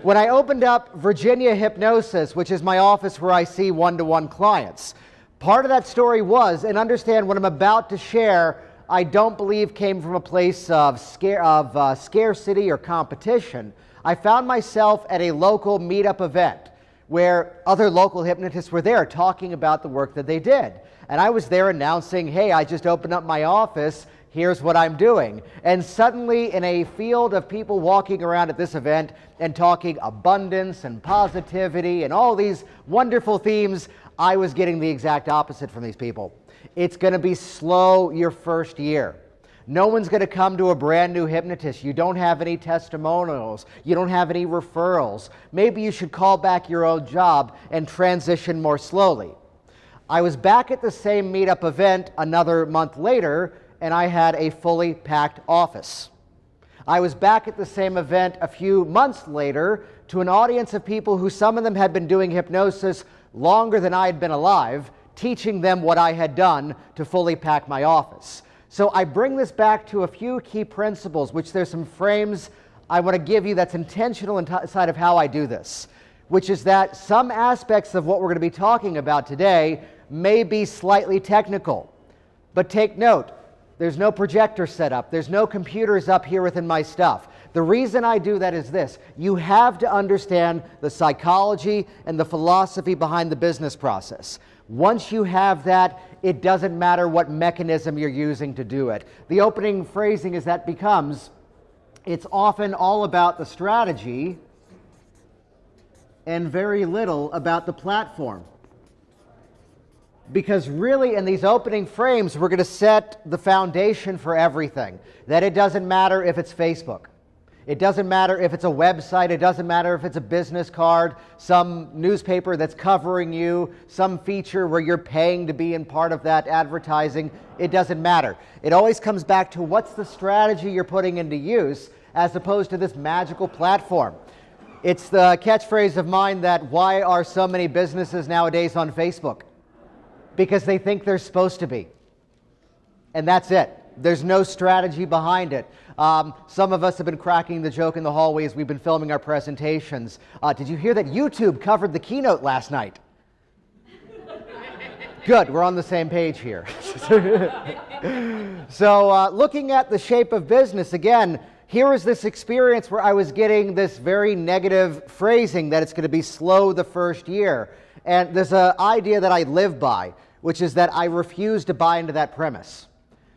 When I opened up Virginia Hypnosis, which is my office where I see one-to-one clients, part of that story was, and understand what I'm about to share, I don't believe came from a place of scarcity or competition. I found myself at a local meetup event where other local hypnotists were there talking about the work that they did. And I was there announcing, hey, I just opened up my office, here's what I'm doing. And suddenly, in a field of people walking around at this event and talking abundance and positivity and all these wonderful themes, I was getting the exact opposite from these people. It's going to be slow your first year. No one's going to come to a brand new hypnotist. You don't have any testimonials. You don't have any referrals. Maybe you should call back your old job and transition more slowly. I was back at the same meetup event another month later, and I had a fully packed office. I was back at the same event a few months later to an audience of people who some of them had been doing hypnosis longer than I had been alive, teaching them what I had done to fully pack my office. So I bring this back to a few key principles, which there's some frames I want to give you that's intentional inside of how I do this, which is that some aspects of what we're going to be talking about today may be slightly technical. But take note, there's no projector set up. There's no computers up here within my stuff. The reason I do that is this. You have to understand the psychology and the philosophy behind the business process. Once you have that, it doesn't matter what mechanism you're using to do it. The opening phrasing is that becomes, it's often all about the strategy and very little about the platform. Because really, in these opening frames, we're going to set the foundation for everything. That it doesn't matter if it's Facebook. It doesn't matter if it's a website. It doesn't matter if it's a business card, some newspaper that's covering you, some feature where you're paying to be in part of that advertising. It doesn't matter. It always comes back to what's the strategy you're putting into use as opposed to this magical platform. It's the catchphrase of mine that why are so many businesses nowadays on Facebook? Because they think they're supposed to be. And that's it. There's no strategy behind it. Some of us have been cracking the joke in the hallways. We've been filming our presentations. Did you hear that YouTube covered the keynote last night? Good, we're on the same page here. So looking at the shape of business, again, here was this experience where I was getting this very negative phrasing that it's going to be slow the first year. And there's an idea that I live by, which is that I refuse to buy into that premise.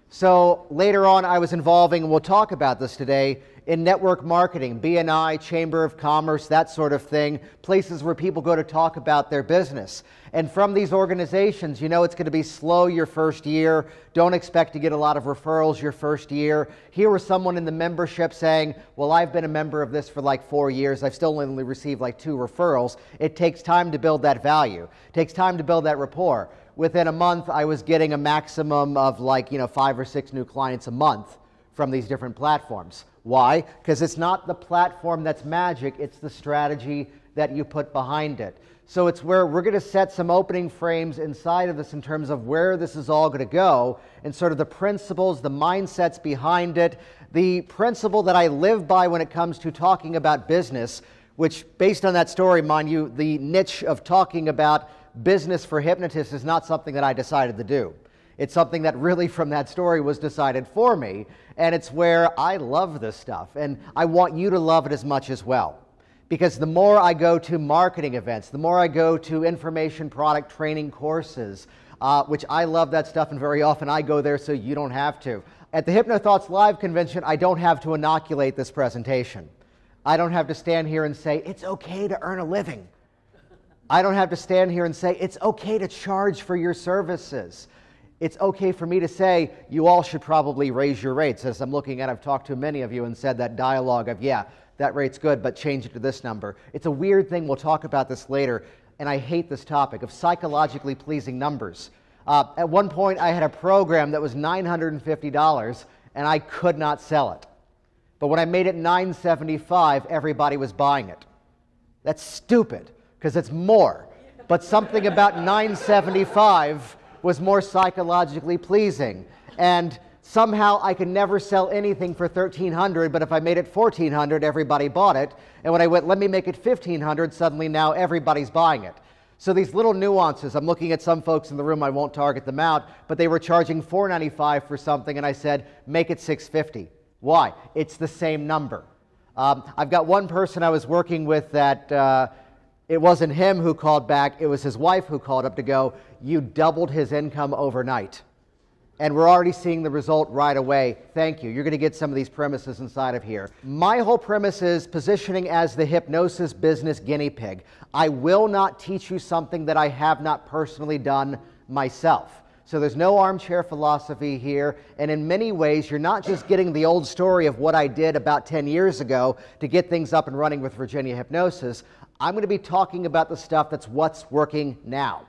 So later on, I was involving, and we'll talk about this today, in network marketing, BNI, Chamber of Commerce, that sort of thing, places where people go to talk about their business. And from these organizations, you know it's going to be slow your first year. Don't expect to get a lot of referrals your first year. Here was someone in the membership saying, well, I've been a member of this for like 4 years. I've still only received like 2 referrals. It takes time to build that value. It takes time to build that rapport. Within a month, I was getting a maximum of 5 or 6 new clients a month from these different platforms. Why? Because it's not the platform that's magic, it's the strategy that you put behind it. So it's where we're going to set some opening frames inside of this in terms of where this is all going to go and sort of the principles, the mindsets behind it, the principle that I live by when it comes to talking about business, which based on that story, mind you, the niche of talking about business for hypnotists is not something that I decided to do. It's something that really from that story was decided for me, and it's where I love this stuff, and I want you to love it as much as well. Because the more I go to marketing events, the more I go to information product training courses, which I love that stuff, and very often I go there so you don't have to. At the HypnoThoughts Live convention, I don't have to inoculate this presentation. I don't have to stand here and say, it's okay to earn a living. I don't have to stand here and say, it's okay to charge for your services. It's okay for me to say, you all should probably raise your rates. As I'm looking at, I've talked to many of you and said that dialogue of, yeah, that rate's good, but change it to this number. It's a weird thing. We'll talk about this later. And I hate this topic of psychologically pleasing numbers. At one point, I had a program that was $950, and I could not sell it. But when I made it $975, everybody was buying it. That's stupid, because it's more. But something about $975 was more psychologically pleasing. And somehow I could never sell anything for $1,300, but if I made it $1,400, everybody bought it. And when I went, let me make it $1,500, suddenly now everybody's buying it. So these little nuances, I'm looking at some folks in the room, I won't target them out, but they were charging $495 for something, and I said, make it $650. Why? It's the same number. I've got one person I was working with that it wasn't him who called back, it was his wife who called up to go, you doubled his income overnight. And we're already seeing the result right away. Thank you. You're going to get some of these premises inside of here. My whole premise is positioning as the hypnosis business guinea pig. I will not teach you something that I have not personally done myself. So there's no armchair philosophy here. And in many ways, you're not just getting the old story of what I did about 10 years ago to get things up and running with Virginia Hypnosis. I'm going to be talking about the stuff that's what's working now.